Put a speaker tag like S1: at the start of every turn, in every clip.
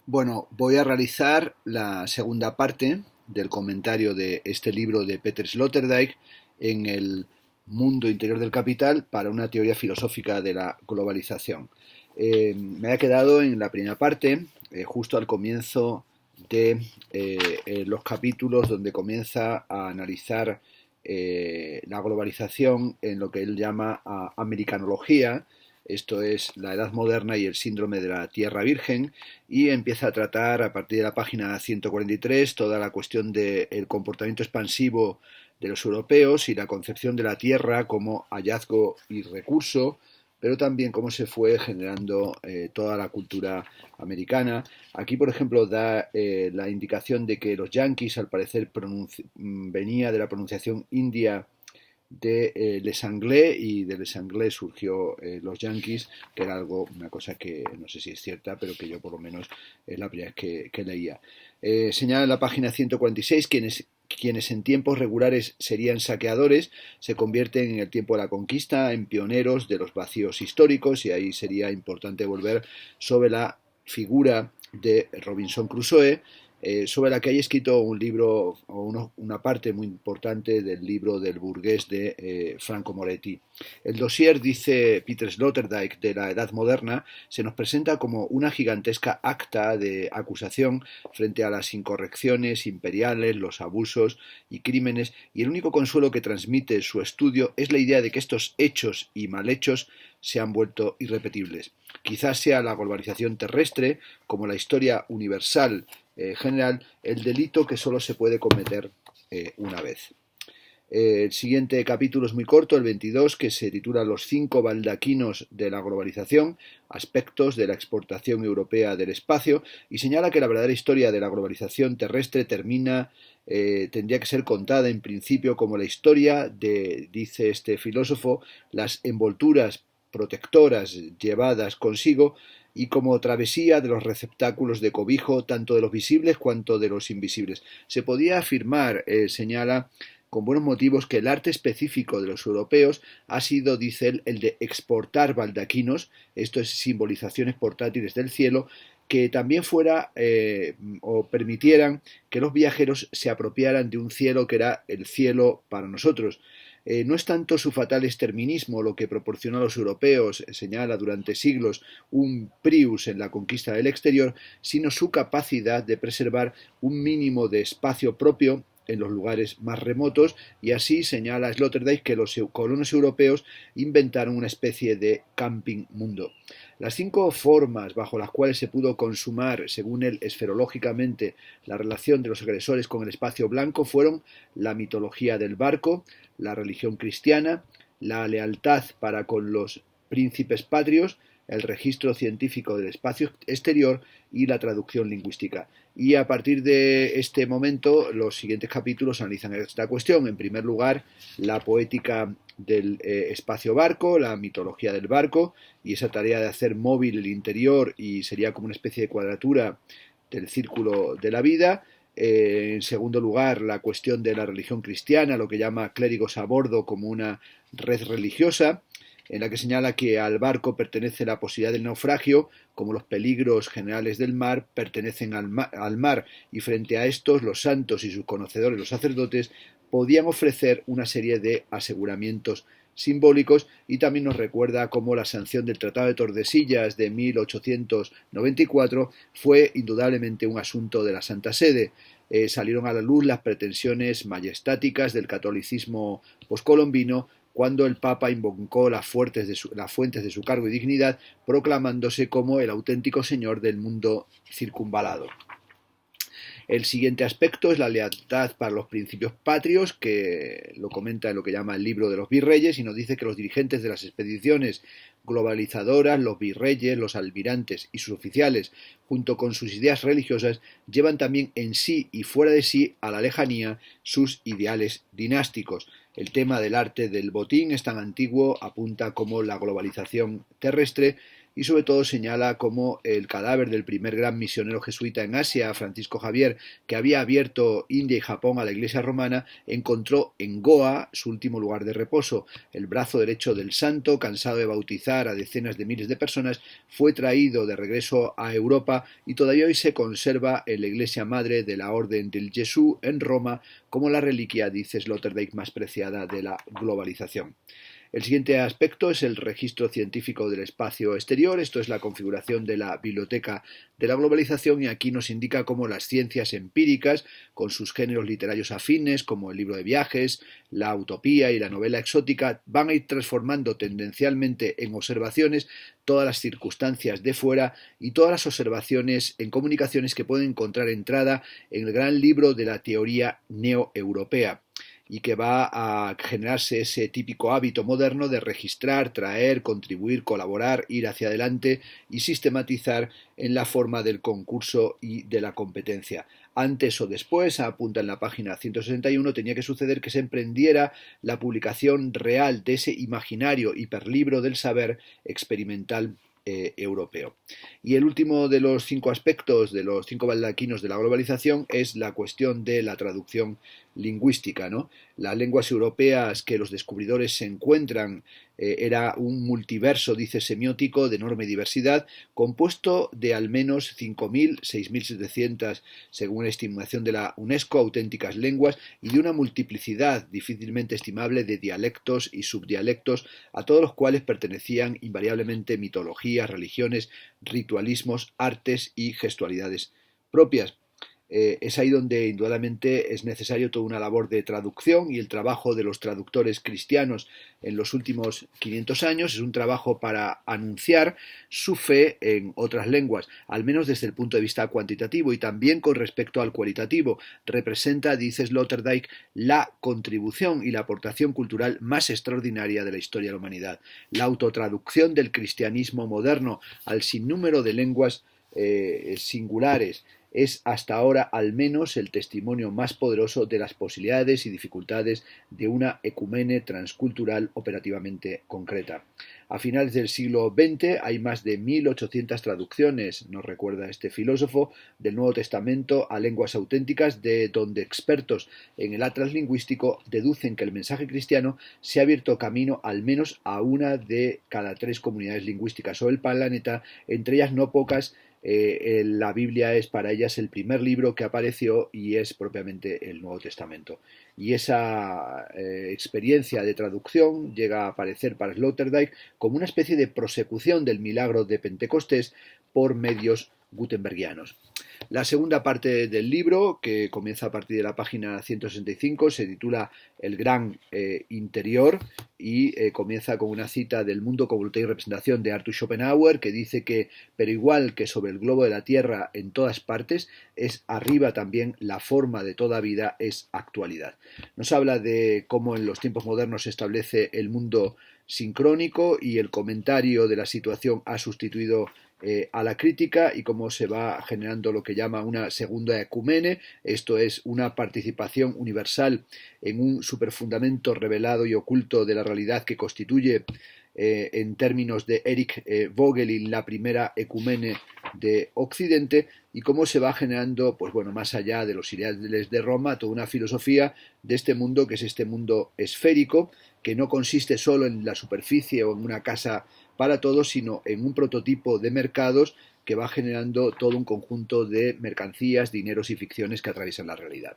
S1: Bueno, voy a realizar la segunda parte del comentario de este libro de Peter Sloterdijk en el mundo interior del capital para una teoría filosófica de la globalización. Me ha quedado en la primera parte, justo al comienzo de los capítulos donde comienza a analizar la globalización en lo que él llama americanología. Esto es la Edad Moderna y el síndrome de la Tierra Virgen, y empieza a tratar a partir de la página 143 toda la cuestión del comportamiento expansivo de los europeos y la concepción de la tierra como hallazgo y recurso, pero también cómo se fue generando toda la cultura americana. Aquí, por ejemplo, da la indicación de que los yanquis, al parecer, venía de la pronunciación india de Les Anglais, y de Les Anglais surgió los Yankees, que era una cosa que no sé si es cierta, pero que yo por lo menos es la primera vez que leía. Señala en la página 146 quienes en tiempos regulares serían saqueadores se convierten en el tiempo de la conquista en pioneros de los vacíos históricos, y ahí sería importante volver sobre la figura de Robinson Crusoe, sobre la que hay escrito un libro o una parte muy importante del libro del burgués de Franco Moretti. El dossier, dice Peter Sloterdijk, de la Edad Moderna se nos presenta como una gigantesca acta de acusación frente a las incorrecciones imperiales, los abusos y crímenes, y el único consuelo que transmite su estudio es la idea de que estos hechos y malhechos se han vuelto irrepetibles. Quizás sea la globalización terrestre, como la historia universal general, el delito que solo se puede cometer una vez. El siguiente capítulo es muy corto, el 22, que se titula Los 5 baldaquinos de la globalización, aspectos de la exportación europea del espacio, y señala que la verdadera historia de la globalización terrestre tendría que ser contada en principio como la historia de, dice este filósofo, las envolturas protectoras llevadas consigo, y como travesía de los receptáculos de cobijo tanto de los visibles cuanto de los invisibles. Se podía afirmar, señala, con buenos motivos, que el arte específico de los europeos ha sido, dice él, el de exportar baldaquinos, esto es simbolizaciones portátiles del cielo, que también o permitieran que los viajeros se apropiaran de un cielo que era el cielo para nosotros. No es tanto su fatal exterminismo lo que proporcionó a los europeos, señala, durante siglos un prius en la conquista del exterior, sino su capacidad de preservar un mínimo de espacio propio en los lugares más remotos, y así señala Sloterdijk que los colonos europeos inventaron una especie de camping mundo. Las 5 formas bajo las cuales se pudo consumar, según él, esferológicamente, la relación de los agresores con el espacio blanco fueron la mitología del barco, la religión cristiana, la lealtad para con los príncipes patrios, el registro científico del espacio exterior y la traducción lingüística. Y a partir de este momento, los siguientes capítulos analizan esta cuestión. En primer lugar, la poética del espacio barco, la mitología del barco y esa tarea de hacer móvil el interior, y sería como una especie de cuadratura del círculo de la vida. En segundo lugar, la cuestión de la religión cristiana, lo que llama clérigos a bordo como una red religiosa, en la que señala que al barco pertenece la posibilidad del naufragio, como los peligros generales del mar pertenecen al mar, y frente a estos los santos y sus conocedores, los sacerdotes, podían ofrecer una serie de aseguramientos simbólicos. Y también nos recuerda cómo la sanción del Tratado de Tordesillas de 1894 fue indudablemente un asunto de la Santa Sede. Salieron a la luz las pretensiones majestáticas del catolicismo poscolombino cuando el Papa invocó las fuentes de su cargo y dignidad, proclamándose como el auténtico señor del mundo circunvalado. El siguiente aspecto es la lealtad para los principios patrios, que lo comenta en lo que llama el libro de los virreyes, y nos dice que los dirigentes de las expediciones globalizadoras, los virreyes, los almirantes y sus oficiales, junto con sus ideas religiosas, llevan también en sí y fuera de sí a la lejanía sus ideales dinásticos. El tema del arte del botín es tan antiguo, apunta, como la globalización terrestre, y sobre todo señala cómo el cadáver del primer gran misionero jesuita en Asia, Francisco Javier, que había abierto India y Japón a la Iglesia romana, encontró en Goa su último lugar de reposo. El brazo derecho del santo, cansado de bautizar a decenas de miles de personas, fue traído de regreso a Europa y todavía hoy se conserva en la iglesia madre de la Orden del Jesús en Roma como la reliquia, dice Sloterdijk, más preciada de la globalización. El siguiente aspecto es el registro científico del espacio exterior. Esto es la configuración de la biblioteca de la globalización y aquí nos indica cómo las ciencias empíricas, con sus géneros literarios afines, como el libro de viajes, la utopía y la novela exótica, van a ir transformando tendencialmente en observaciones todas las circunstancias de fuera y todas las observaciones en comunicaciones que pueden encontrar entrada en el gran libro de la teoría neoeuropea, y que va a generarse ese típico hábito moderno de registrar, traer, contribuir, colaborar, ir hacia adelante y sistematizar en la forma del concurso y de la competencia. Antes o después, apunta en la página 161, tenía que suceder que se emprendiera la publicación real de ese imaginario hiperlibro del saber experimental europeo. Y el último de los 5 aspectos, de los 5 baldaquinos de la globalización, es la cuestión de la traducción lingüística, ¿no? Las lenguas europeas que los descubridores se encuentran era un multiverso, dice, semiótico de enorme diversidad, compuesto de al menos 5.000, 6.700, según la estimación de la UNESCO, auténticas lenguas y de una multiplicidad difícilmente estimable de dialectos y subdialectos, a todos los cuales pertenecían invariablemente mitologías, religiones, ritualismos, artes y gestualidades propias. Es ahí donde indudablemente es necesario toda una labor de traducción, y el trabajo de los traductores cristianos en los últimos 500 años es un trabajo para anunciar su fe en otras lenguas, al menos desde el punto de vista cuantitativo y también con respecto al cualitativo. Representa, dice Sloterdijk, la contribución y la aportación cultural más extraordinaria de la historia de la humanidad. La autotraducción del cristianismo moderno al sinnúmero de lenguas singulares es hasta ahora al menos el testimonio más poderoso de las posibilidades y dificultades de una ecumene transcultural operativamente concreta. A finales del siglo XX hay más de 1.800 traducciones, nos recuerda este filósofo, del Nuevo Testamento a lenguas auténticas, de donde expertos en el atlas lingüístico deducen que el mensaje cristiano se ha abierto camino al menos a una de cada 3 comunidades lingüísticas sobre el planeta, entre ellas no pocas. La Biblia es para ellas el primer libro que apareció y es propiamente el Nuevo Testamento. Y esa experiencia de traducción llega a aparecer para Sloterdijk como una especie de prosecución del milagro de Pentecostés por medios gutenbergianos. La segunda parte del libro, que comienza a partir de la página 165, se titula El Gran Interior y comienza con una cita del Mundo, Voluntad y Representación de Arthur Schopenhauer, que dice que, pero igual que sobre el globo de la Tierra en todas partes, es arriba también la forma de toda vida, es actualidad. Nos habla de cómo en los tiempos modernos se establece el mundo sincrónico y el comentario de la situación ha sustituido a la crítica, y cómo se va generando lo que llama una segunda ecumene, esto es una participación universal en un superfundamento revelado y oculto de la realidad que constituye, en términos de Eric Vogelin, la primera ecumene de Occidente, y cómo se va generando, pues bueno, más allá de los ideales de Roma, toda una filosofía de este mundo, que es este mundo esférico, que no consiste solo en la superficie o en una casa para todos, sino en un prototipo de mercados que va generando todo un conjunto de mercancías, dineros y ficciones que atraviesan la realidad.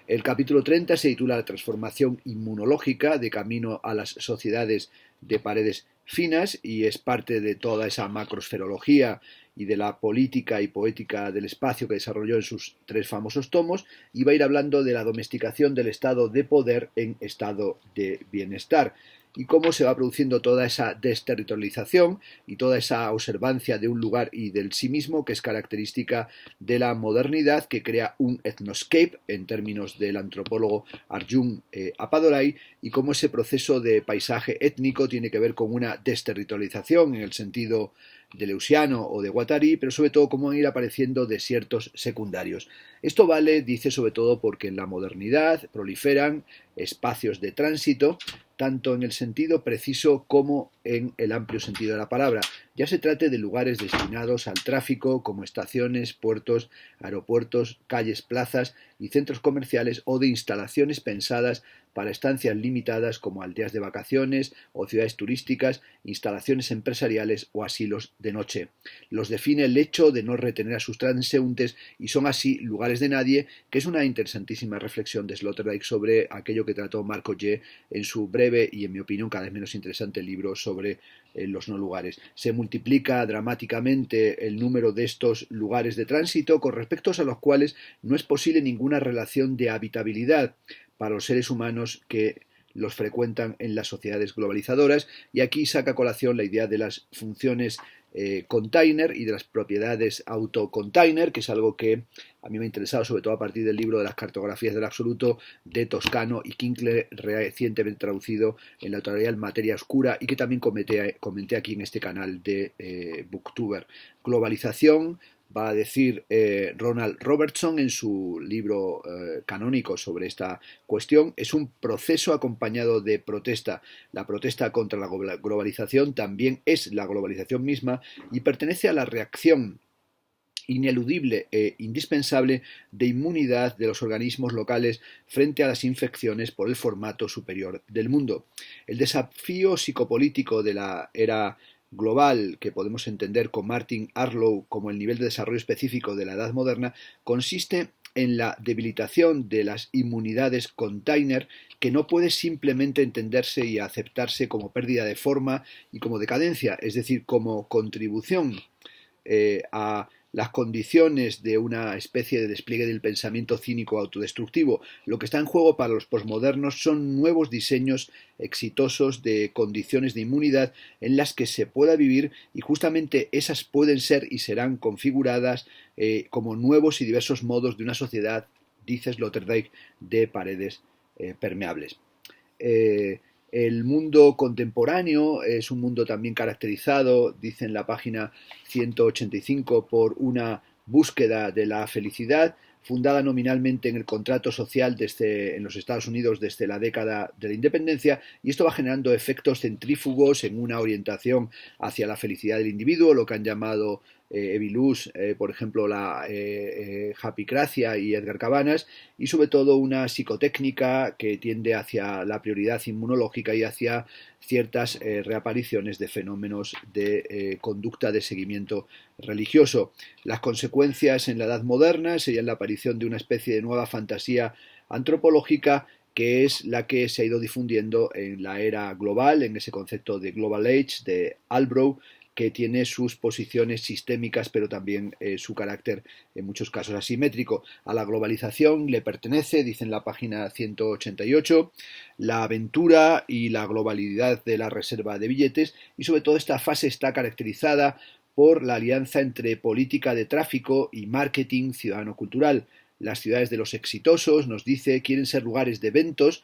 S1: El capítulo 30 se titula La transformación inmunológica de camino a las sociedades de paredes finas, y es parte de toda esa macrosferología y de la política y poética del espacio que desarrolló en sus 3 famosos tomos, y va a ir hablando de la domesticación del estado de poder en estado de bienestar, y cómo se va produciendo toda esa desterritorialización y toda esa observancia de un lugar y del sí mismo, que es característica de la modernidad, que crea un ethnoscape en términos del antropólogo Arjun Appadurai, y cómo ese proceso de paisaje étnico tiene que ver con una desterritorialización en el sentido de Leuciano o de Guattari, pero sobre todo cómo van a ir apareciendo desiertos secundarios. Esto vale, dice, sobre todo porque en la modernidad proliferan espacios de tránsito tanto en el sentido preciso como en el amplio sentido de la palabra, ya se trate de lugares destinados al tráfico como estaciones, puertos, aeropuertos, calles, plazas y centros comerciales, o de instalaciones pensadas para estancias limitadas como aldeas de vacaciones o ciudades turísticas, instalaciones empresariales o asilos de noche. Los define el hecho de no retener a sus transeúntes y son así lugares de nadie, que es una interesantísima reflexión de Sloterdijk sobre aquello que trató Marco G. en su breve y, en mi opinión, cada vez menos interesante libro sobre los no lugares. Se multiplica dramáticamente el número de estos lugares de tránsito con respecto a los cuales no es posible ninguna relación de habitabilidad para los seres humanos que los frecuentan en las sociedades globalizadoras, y aquí saca a colación la idea de las funciones container y de las propiedades autocontainer, que es algo que a mí me ha interesado sobre todo a partir del libro de las cartografías del absoluto de Toscano y Kinkle, recientemente traducido en la editorial Materia Oscura, y que también comenté aquí en este canal de Booktuber. Globalización, va a decir Ronald Robertson en su libro canónico sobre esta cuestión, es un proceso acompañado de protesta. La protesta contra la globalización también es la globalización misma y pertenece a la reacción ineludible e indispensable de inmunidad de los organismos locales frente a las infecciones por el formato superior del mundo. El desafío psicopolítico de la era global, que podemos entender con Martin Arlow como el nivel de desarrollo específico de la edad moderna, consiste en la debilitación de las inmunidades container, que no puede simplemente entenderse y aceptarse como pérdida de forma y como decadencia, es decir, como contribución a las condiciones de una especie de despliegue del pensamiento cínico autodestructivo. Lo que está en juego para los posmodernos son nuevos diseños exitosos de condiciones de inmunidad en las que se pueda vivir, y justamente esas pueden ser y serán configuradas como nuevos y diversos modos de una sociedad, dice Sloterdijk, de paredes permeables. El mundo contemporáneo es un mundo también caracterizado, dice en la página 185, por una búsqueda de la felicidad, fundada nominalmente en el contrato social en los Estados Unidos desde la década de la independencia, y esto va generando efectos centrífugos en una orientación hacia la felicidad del individuo, lo que han llamado Evilus, por ejemplo, la Happycracia y Edgar Cabanas, y sobre todo una psicotécnica que tiende hacia la prioridad inmunológica y hacia ciertas reapariciones de fenómenos de conducta de seguimiento religioso. Las consecuencias en la Edad Moderna serían la aparición de una especie de nueva fantasía antropológica, que es la que se ha ido difundiendo en la era global, en ese concepto de Global Age de Albrow, que tiene sus posiciones sistémicas, pero también su carácter en muchos casos asimétrico. A la globalización le pertenece, dice en la página 188, la aventura y la globalidad de la reserva de billetes, y sobre todo esta fase está caracterizada por la alianza entre política de tráfico y marketing ciudadano-cultural. Las ciudades de los exitosos, nos dice, quieren ser lugares de eventos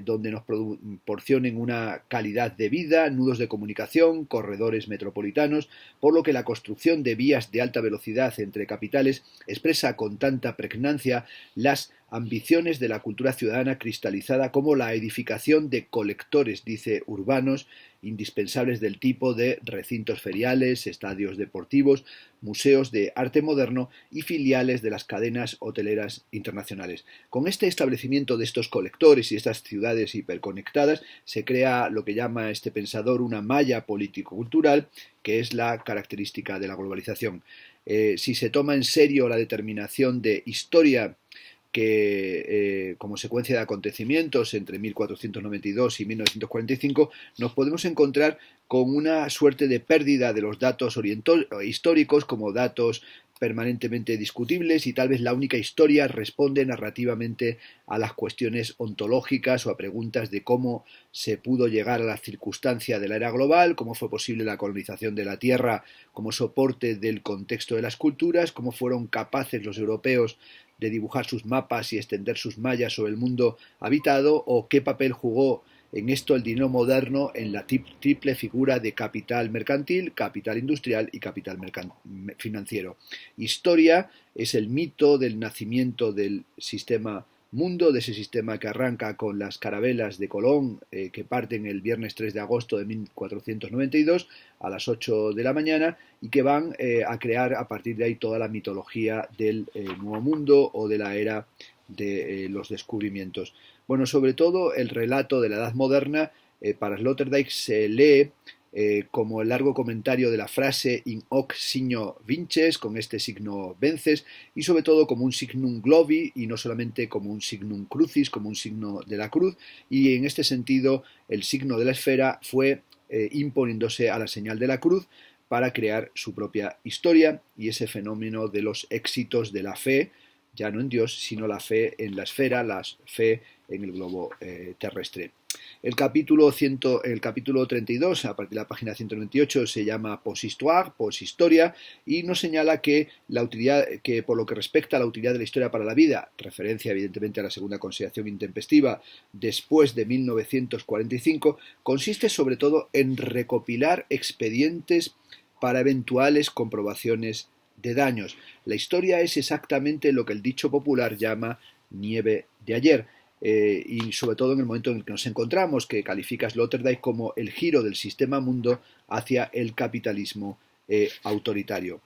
S1: donde nos proporcionen una calidad de vida, nudos de comunicación, corredores metropolitanos, por lo que la construcción de vías de alta velocidad entre capitales expresa con tanta pregnancia las ambiciones de la cultura ciudadana cristalizada como la edificación de colectores, dice, urbanos, indispensables del tipo de recintos feriales, estadios deportivos, museos de arte moderno y filiales de las cadenas hoteleras internacionales. Con este establecimiento de estos colectores y estas ciudades hiperconectadas se crea lo que llama este pensador una malla político-cultural, que es la característica de la globalización. Si se toma en serio la determinación de historia que como secuencia de acontecimientos entre 1492 y 1945, nos podemos encontrar con una suerte de pérdida de los datos históricos como datos permanentemente discutibles, y tal vez la única historia responde narrativamente a las cuestiones ontológicas o a preguntas de cómo se pudo llegar a la circunstancia de la era global, cómo fue posible la colonización de la Tierra como soporte del contexto de las culturas, cómo fueron capaces los europeos de dibujar sus mapas y extender sus mallas sobre el mundo habitado, o qué papel jugó en esto el dinero moderno en la triple figura de capital mercantil, capital industrial y capital financiero. Historia es el mito del nacimiento del sistema mundo, de ese sistema que arranca con las carabelas de Colón, que parten el viernes 3 de agosto de 1492 a las 8 de la mañana y que van a crear a partir de ahí toda la mitología del Nuevo Mundo o de la era de los descubrimientos. Bueno, sobre todo el relato de la Edad Moderna para Sloterdijk se lee como el largo comentario de la frase in hoc signo vinces, con este signo vences, y sobre todo como un signum globi y no solamente como un signum crucis, como un signo de la cruz, y en este sentido el signo de la esfera fue imponiéndose a la señal de la cruz para crear su propia historia y ese fenómeno de los éxitos de la fe, ya no en Dios, sino la fe en la esfera, la fe en el globo terrestre. El capítulo 32, a partir de la página 198, se llama Poshistoire, poshistoria, y nos señala que la utilidad, que por lo que respecta a la utilidad de la historia para la vida, referencia evidentemente a la segunda consideración intempestiva después de 1945, consiste sobre todo en recopilar expedientes para eventuales comprobaciones de daños. La historia es exactamente lo que el dicho popular llama nieve de ayer. Y sobre todo en el momento en el que nos encontramos, que califica Sloterdijk como el giro del sistema mundo hacia el capitalismo autoritario.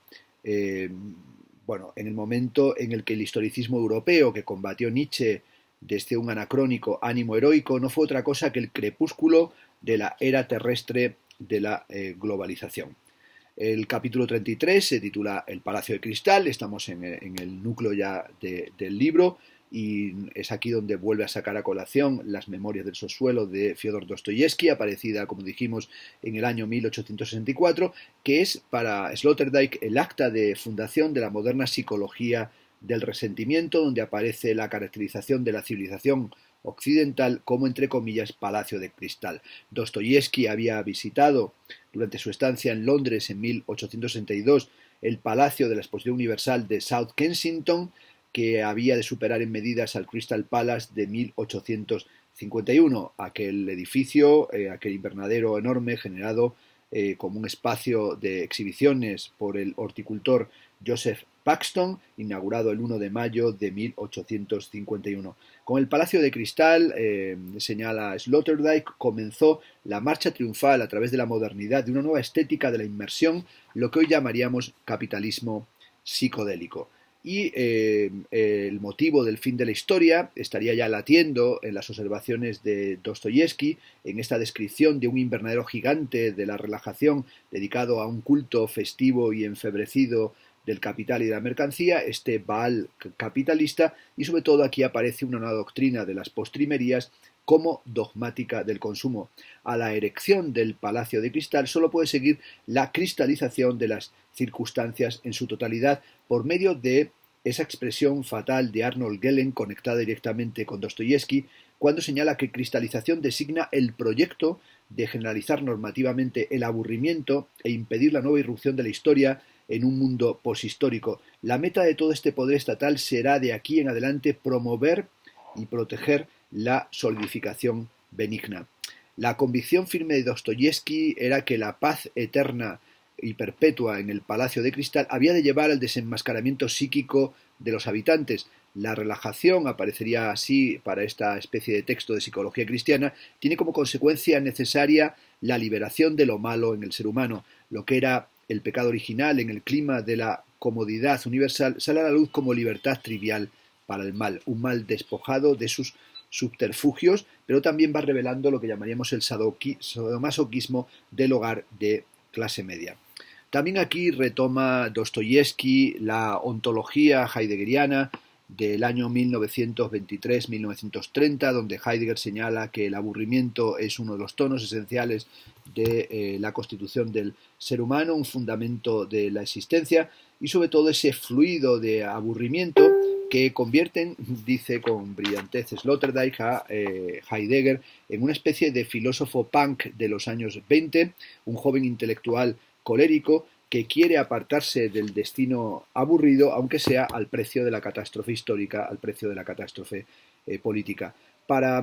S1: Bueno, en el momento en el que el historicismo europeo que combatió Nietzsche desde un anacrónico ánimo heroico no fue otra cosa que el crepúsculo de la era terrestre de la globalización. El capítulo 33 se titula El Palacio de Cristal, estamos en el núcleo ya del libro, y es aquí donde vuelve a sacar a colación las memorias del subsuelo de Fyodor Dostoyevsky, aparecida, como dijimos, en el año 1864, que es para Sloterdijk el acta de fundación de la moderna psicología del resentimiento, donde aparece la caracterización de la civilización occidental como, entre comillas, palacio de cristal. Dostoyevsky había visitado durante su estancia en Londres en 1862 el Palacio de la Exposición Universal de South Kensington, que había de superar en medidas al Crystal Palace de 1851, aquel edificio, aquel invernadero enorme generado como un espacio de exhibiciones por el horticultor Joseph Paxton, inaugurado el 1 de mayo de 1851. Con el Palacio de Cristal, señala Sloterdijk, comenzó la marcha triunfal a través de la modernidad de una nueva estética de la inmersión, lo que hoy llamaríamos capitalismo psicodélico. Y el motivo del fin de la historia estaría ya latiendo en las observaciones de Dostoyevsky, en esta descripción de un invernadero gigante de la relajación dedicado a un culto festivo y enfebrecido del capital y de la mercancía, este Baal capitalista, y sobre todo aquí aparece una nueva doctrina de las postrimerías como dogmática del consumo. A la erección del Palacio de Cristal solo puede seguir la cristalización de las circunstancias en su totalidad por medio de esa expresión fatal de Arnold Gehlen conectada directamente con Dostoyevsky, cuando señala que cristalización designa el proyecto de generalizar normativamente el aburrimiento e impedir la nueva irrupción de la historia en un mundo poshistórico. La meta de todo este poder estatal será de aquí en adelante promover y proteger la solidificación benigna. La convicción firme de Dostoyevsky era que la paz eterna y perpetua en el Palacio de Cristal había de llevar al desenmascaramiento psíquico de los habitantes. La relajación, aparecería así para esta especie de texto de psicología cristiana, tiene como consecuencia necesaria la liberación de lo malo en el ser humano. Lo que era el pecado original en el clima de la comodidad universal sale a la luz como libertad trivial para el mal, un mal despojado de sus subterfugios, pero también va revelando lo que llamaríamos el sadomasoquismo del hogar de clase media. También aquí retoma Dostoyevsky la ontología heideggeriana del año 1923-1930, donde Heidegger señala que el aburrimiento es uno de los tonos esenciales de la constitución del ser humano, un fundamento de la existencia, y sobre todo ese fluido de aburrimiento que convierten, dice con brillantez Sloterdijk, a Heidegger en una especie de filósofo punk de los años 20, un joven intelectual colérico que quiere apartarse del destino aburrido, aunque sea al precio de la catástrofe histórica, al precio de la catástrofe política. Para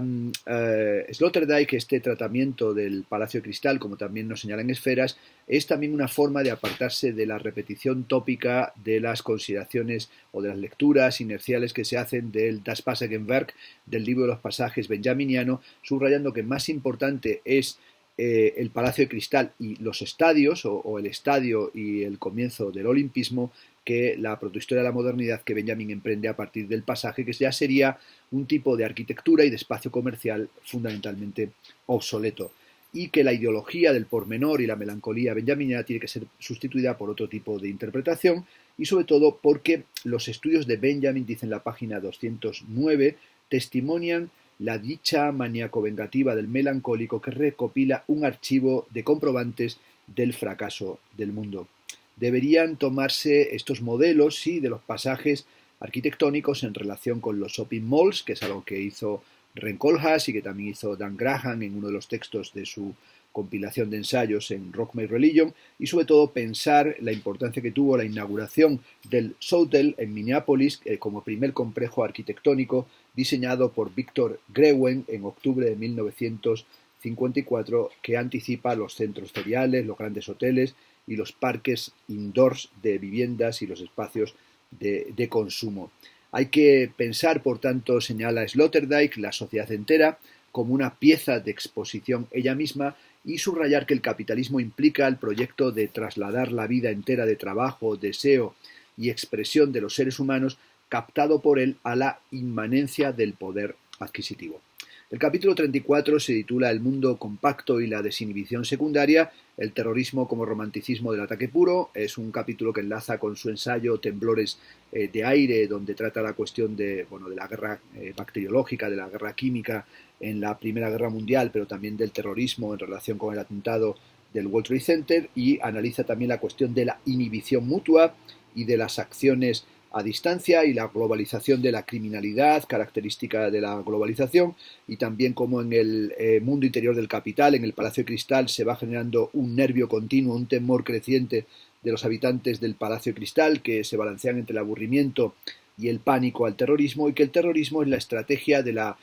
S1: Sloterdijk, este tratamiento del Palacio de Cristal, como también nos señalan Esferas, es también una forma de apartarse de la repetición tópica de las consideraciones o de las lecturas inerciales que se hacen del Das Passagenwerk, del libro de los pasajes benjaminiano, subrayando que más importante es el Palacio de Cristal y los estadios, o el estadio y el comienzo del olimpismo, que la protohistoria de la modernidad que Benjamin emprende a partir del pasaje, que ya sería un tipo de arquitectura y de espacio comercial fundamentalmente obsoleto, y que la ideología del pormenor y la melancolía benjaminiana tiene que ser sustituida por otro tipo de interpretación, y sobre todo porque los estudios de Benjamin, dice en la página 209, testimonian la dicha maníaco-vengativa del melancólico que recopila un archivo de comprobantes del fracaso del mundo. Deberían tomarse estos modelos, sí, de los pasajes arquitectónicos en relación con los shopping malls, que es algo que hizo Ren Koolhaas y que también hizo Dan Graham en uno de los textos de su compilación de ensayos en Rock My Religion, y sobre todo pensar la importancia que tuvo la inauguración del Southdale en Minneapolis como primer complejo arquitectónico diseñado por Victor Grewen en octubre de 1954, que anticipa los centros feriales, los grandes hoteles y los parques indoors de viviendas y los espacios de consumo. Hay que pensar, por tanto, señala Sloterdijk, la sociedad entera como una pieza de exposición ella misma, y subrayar que el capitalismo implica el proyecto de trasladar la vida entera de trabajo, deseo y expresión de los seres humanos captado por él a la inmanencia del poder adquisitivo. El capítulo 34 se titula El mundo compacto y la desinhibición secundaria, el terrorismo como romanticismo del ataque puro. Es un capítulo que enlaza con su ensayo Temblores de aire, donde trata la cuestión de la guerra bacteriológica, de la guerra química en la Primera Guerra Mundial, pero también del terrorismo en relación con el atentado del World Trade Center, y analiza también la cuestión de la inhibición mutua y de las acciones a distancia y la globalización de la criminalidad, característica de la globalización, y también cómo en el mundo interior del capital, en el Palacio de Cristal, se va generando un nervio continuo, un temor creciente de los habitantes del Palacio de Cristal, que se balancean entre el aburrimiento y el pánico al terrorismo, y que el terrorismo es la estrategia de la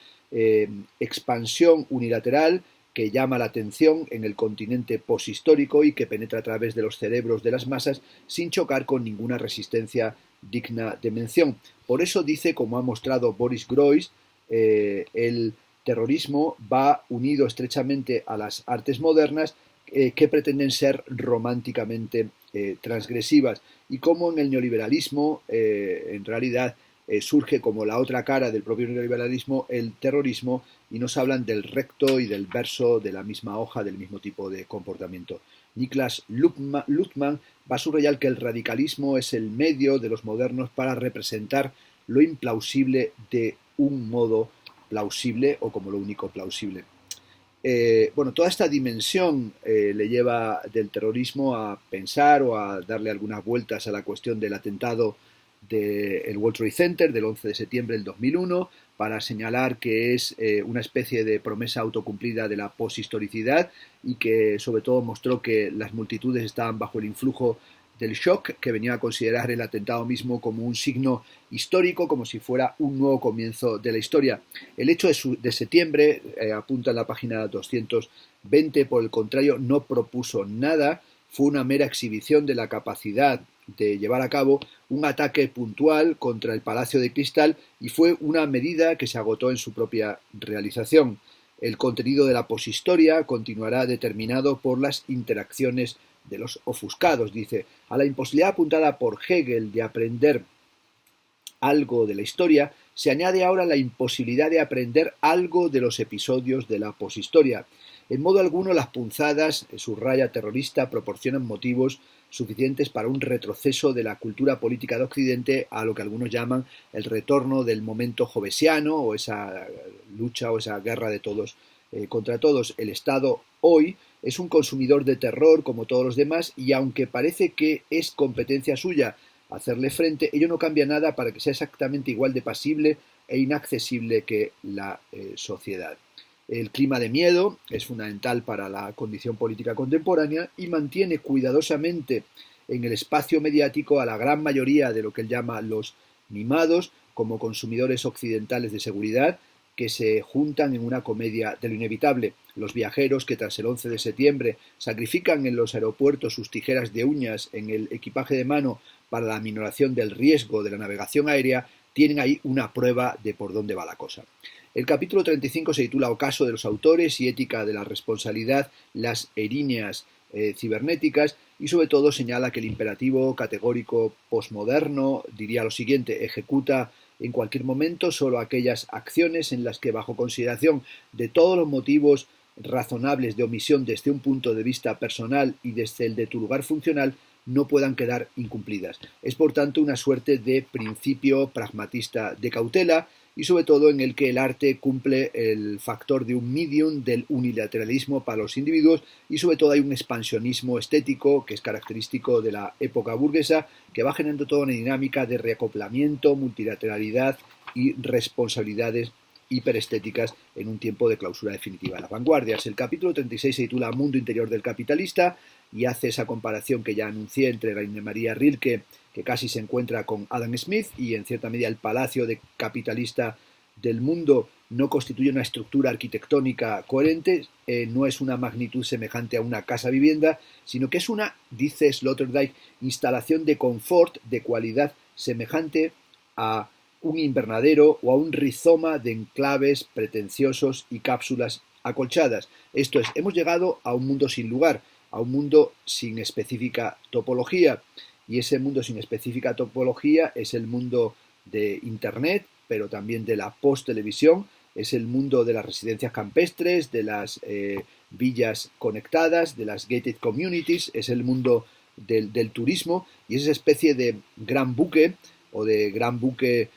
S1: expansión unilateral que llama la atención en el continente poshistórico y que penetra a través de los cerebros de las masas sin chocar con ninguna resistencia digna de mención. Por eso dice, como ha mostrado Boris Groys, el terrorismo va unido estrechamente a las artes modernas que pretenden ser románticamente transgresivas, y como en el neoliberalismo en realidad surge como la otra cara del propio neoliberalismo el terrorismo, y nos hablan del recto y del verso de la misma hoja, del mismo tipo de comportamiento. Niklas Luhmann va a subrayar que el radicalismo es el medio de los modernos para representar lo implausible de un modo plausible, o como lo único plausible. Toda esta dimensión le lleva del terrorismo a pensar o a darle algunas vueltas a la cuestión del atentado del World Trade Center del 11 de septiembre del 2001, para señalar que es una especie de promesa autocumplida de la poshistoricidad, y que sobre todo mostró que las multitudes estaban bajo el influjo del shock, que venía a considerar el atentado mismo como un signo histórico, como si fuera un nuevo comienzo de la historia. El hecho de septiembre, apunta en la página 220, por el contrario, no propuso nada, fue una mera exhibición de la capacidad de llevar a cabo un ataque puntual contra el Palacio de Cristal, y fue una medida que se agotó en su propia realización. El contenido de la poshistoria continuará determinado por las interacciones de los ofuscados, dice. A la imposibilidad apuntada por Hegel de aprender algo de la historia se añade ahora la imposibilidad de aprender algo de los episodios de la poshistoria. En modo alguno las punzadas, subraya terrorista, proporcionan motivos suficientes para un retroceso de la cultura política de Occidente a lo que algunos llaman el retorno del momento jovesiano, o esa lucha o esa guerra de todos contra todos. El Estado hoy es un consumidor de terror como todos los demás, y aunque parece que es competencia suya hacerle frente, ello no cambia nada para que sea exactamente igual de pasible e inaccesible que la sociedad. El clima de miedo es fundamental para la condición política contemporánea y mantiene cuidadosamente en el espacio mediático a la gran mayoría de lo que él llama los mimados como consumidores occidentales de seguridad que se juntan en una comedia de lo inevitable. Los viajeros que tras el 11 de septiembre sacrifican en los aeropuertos sus tijeras de uñas en el equipaje de mano para la minoración del riesgo de la navegación aérea, tienen ahí una prueba de por dónde va la cosa. El capítulo 35 se titula Ocaso de los autores y ética de la responsabilidad, las erinias cibernéticas, y sobre todo señala que el imperativo categórico posmoderno diría lo siguiente: ejecuta en cualquier momento solo aquellas acciones en las que, bajo consideración de todos los motivos razonables de omisión desde un punto de vista personal y desde el de tu lugar funcional, no puedan quedar incumplidas. Es por tanto una suerte de principio pragmatista de cautela y sobre todo en el que el arte cumple el factor de un medium del unilateralismo para los individuos y sobre todo hay un expansionismo estético que es característico de la época burguesa que va generando toda una dinámica de reacoplamiento, multilateralidad y responsabilidades hiperestéticas en un tiempo de clausura definitiva de las vanguardias. El capítulo 36 se titula Mundo interior del capitalista y hace esa comparación que ya anuncié entre Rainer Maria Rilke, que casi se encuentra con Adam Smith, y en cierta medida el palacio de capitalista del mundo no constituye una estructura arquitectónica coherente, no es una magnitud semejante a una casa vivienda, sino que es una, dice Sloterdijk, instalación de confort de cualidad semejante a un invernadero o a un rizoma de enclaves pretenciosos y cápsulas acolchadas. Esto es, hemos llegado a un mundo sin lugar, a un mundo sin específica topología, y ese mundo sin específica topología es el mundo de Internet, pero también de la post-televisión, es el mundo de las residencias campestres, de las villas conectadas, de las gated communities, es el mundo del turismo, y es esa especie de gran buque, o de gran buque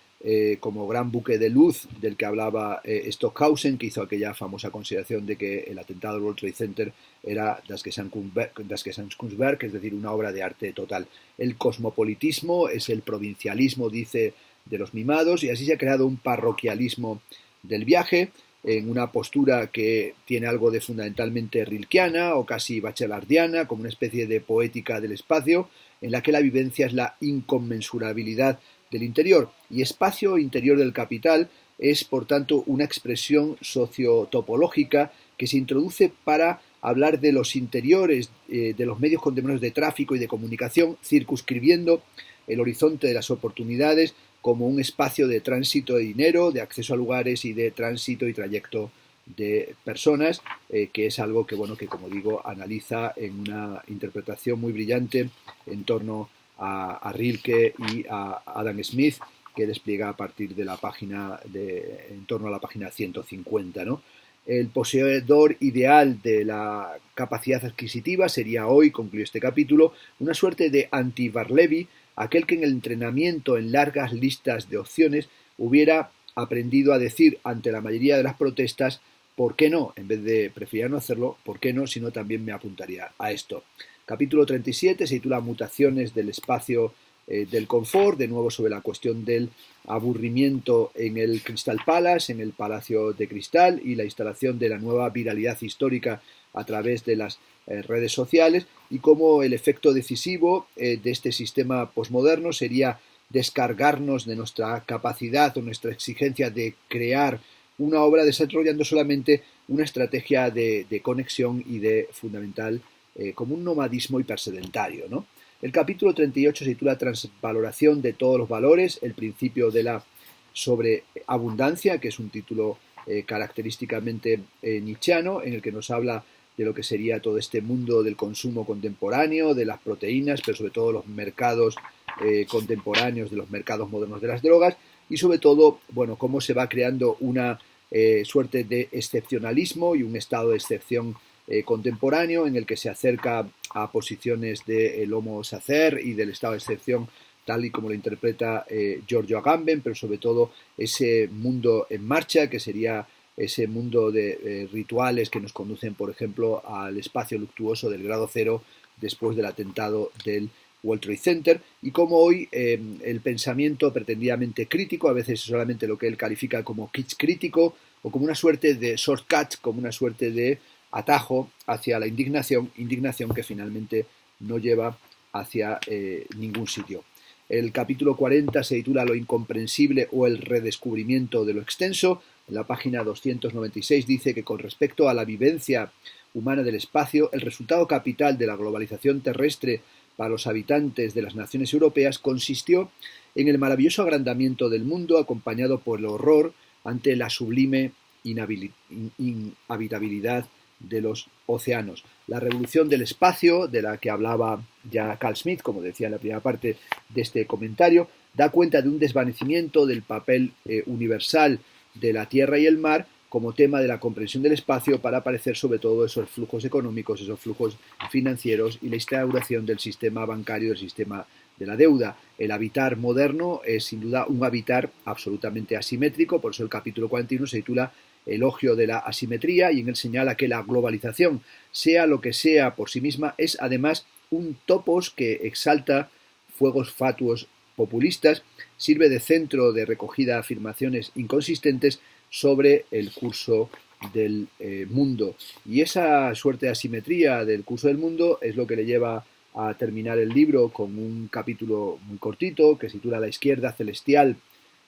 S1: como gran buque de luz del que hablaba Stockhausen, que hizo aquella famosa consideración de que el atentado del World Trade Center era Das Gesamtkunstwerk, es decir, una obra de arte total. El cosmopolitismo es el provincialismo, dice, de los mimados, y así se ha creado un parroquialismo del viaje, en una postura que tiene algo de fundamentalmente rilkeana o casi bachelardiana, como una especie de poética del espacio, en la que la vivencia es la inconmensurabilidad del interior, y espacio interior del capital es, por tanto, una expresión sociotopológica que se introduce para hablar de los interiores de los medios contemporáneos de tráfico y de comunicación, circunscribiendo el horizonte de las oportunidades como un espacio de tránsito de dinero, de acceso a lugares y de tránsito y trayecto de personas, que es algo que, bueno, que como digo, analiza en una interpretación muy brillante en torno a Rilke y a Adam Smith, que despliega a partir de la página en torno a la página 150, ¿no? El poseedor ideal de la capacidad adquisitiva sería hoy, concluye este capítulo, una suerte de anti-Barleby, aquel que en el entrenamiento en largas listas de opciones hubiera aprendido a decir ante la mayoría de las protestas ¿por qué no? En vez de preferir no hacerlo, ¿por qué no? Si no, también me apuntaría a esto. Capítulo 37 se titula Mutaciones del espacio del confort, de nuevo sobre la cuestión del aburrimiento en el Crystal Palace, en el Palacio de Cristal, y la instalación de la nueva viralidad histórica a través de las redes sociales, y cómo el efecto decisivo de este sistema posmoderno sería descargarnos de nuestra capacidad o nuestra exigencia de crear una obra desarrollando solamente una estrategia de conexión y de fundamental como un nomadismo hipersedentario, ¿no? El capítulo 38 se titula Transvaloración de todos los valores, el principio de la sobreabundancia, que es un título característicamente nietzscheano, en el que nos habla de lo que sería todo este mundo del consumo contemporáneo, de las proteínas, pero sobre todo los mercados contemporáneos, de los mercados modernos de las drogas, y sobre todo, bueno, cómo se va creando una suerte de excepcionalismo y un estado de excepción contemporáneo en el que se acerca a posiciones del Homo Sacer y del estado de excepción tal y como lo interpreta Giorgio Agamben, pero sobre todo ese mundo en marcha que sería ese mundo de rituales que nos conducen, por ejemplo, al espacio luctuoso del grado cero después del atentado del World Trade Center, y como hoy el pensamiento pretendidamente crítico, a veces solamente lo que él califica como kitsch crítico, o como una suerte de shortcut, como una suerte de atajo hacia la indignación que finalmente no lleva hacia ningún sitio. El capítulo 40 se titula Lo incomprensible o el redescubrimiento de lo extenso. En la página 296 dice que con respecto a la vivencia humana del espacio, el resultado capital de la globalización terrestre para los habitantes de las naciones europeas consistió en el maravilloso agrandamiento del mundo acompañado por el horror ante la sublime inhabitabilidad de los océanos. La revolución del espacio, de la que hablaba ya Carl Schmitt, como decía en la primera parte de este comentario, da cuenta de un desvanecimiento del papel universal de la tierra y el mar como tema de la comprensión del espacio para aparecer sobre todo esos flujos económicos, esos flujos financieros y la instauración del sistema bancario, del sistema de la deuda. El habitar moderno es sin duda un habitar absolutamente asimétrico, por eso el capítulo 41 se titula Elogio de la asimetría y en él señala que la globalización, sea lo que sea por sí misma, es además un topos que exalta fuegos fatuos populistas, sirve de centro de recogida de afirmaciones inconsistentes sobre el curso del mundo. Y esa suerte de asimetría del curso del mundo es lo que le lleva a terminar el libro con un capítulo muy cortito que se titula La izquierda celestial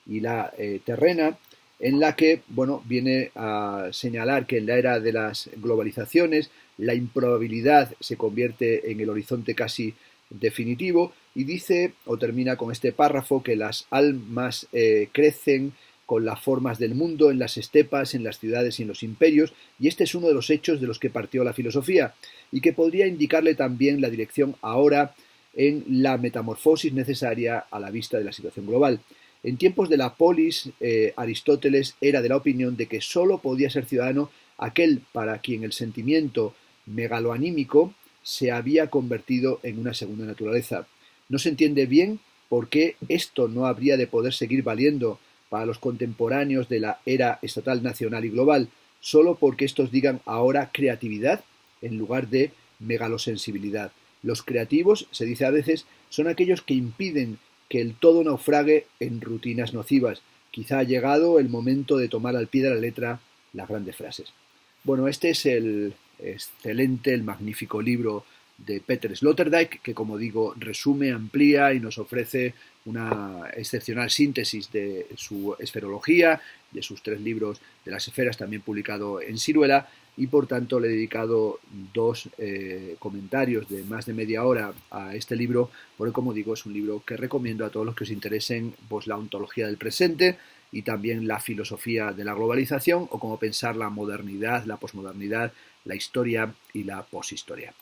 S1: y la terrena, en la que viene a señalar que en la era de las globalizaciones la improbabilidad se convierte en el horizonte casi definitivo y dice o termina con este párrafo que las almas crecen con las formas del mundo en las estepas, en las ciudades y en los imperios, y este es uno de los hechos de los que partió la filosofía y que podría indicarle también la dirección ahora en la metamorfosis necesaria a la vista de la situación global. En tiempos de la polis, Aristóteles era de la opinión de que sólo podía ser ciudadano aquel para quien el sentimiento megaloanímico se había convertido en una segunda naturaleza. No se entiende bien por qué esto no habría de poder seguir valiendo para los contemporáneos de la era estatal, nacional y global, solo porque estos digan ahora creatividad en lugar de megalosensibilidad. Los creativos, se dice a veces, son aquellos que impiden que el todo naufrague en rutinas nocivas. Quizá ha llegado el momento de tomar al pie de la letra las grandes frases. Bueno, este es el excelente, el magnífico libro de Peter Sloterdijk, que como digo, resume, amplía y nos ofrece una excepcional síntesis de su esferología, de sus 3 libros de las esferas, también publicado en Siruela, y por tanto le he dedicado 2 comentarios de más de media hora a este libro, porque como digo, es un libro que recomiendo a todos los que os interesen pues, la ontología del presente y también la filosofía de la globalización o cómo pensar la modernidad, la posmodernidad, la historia y la poshistoria.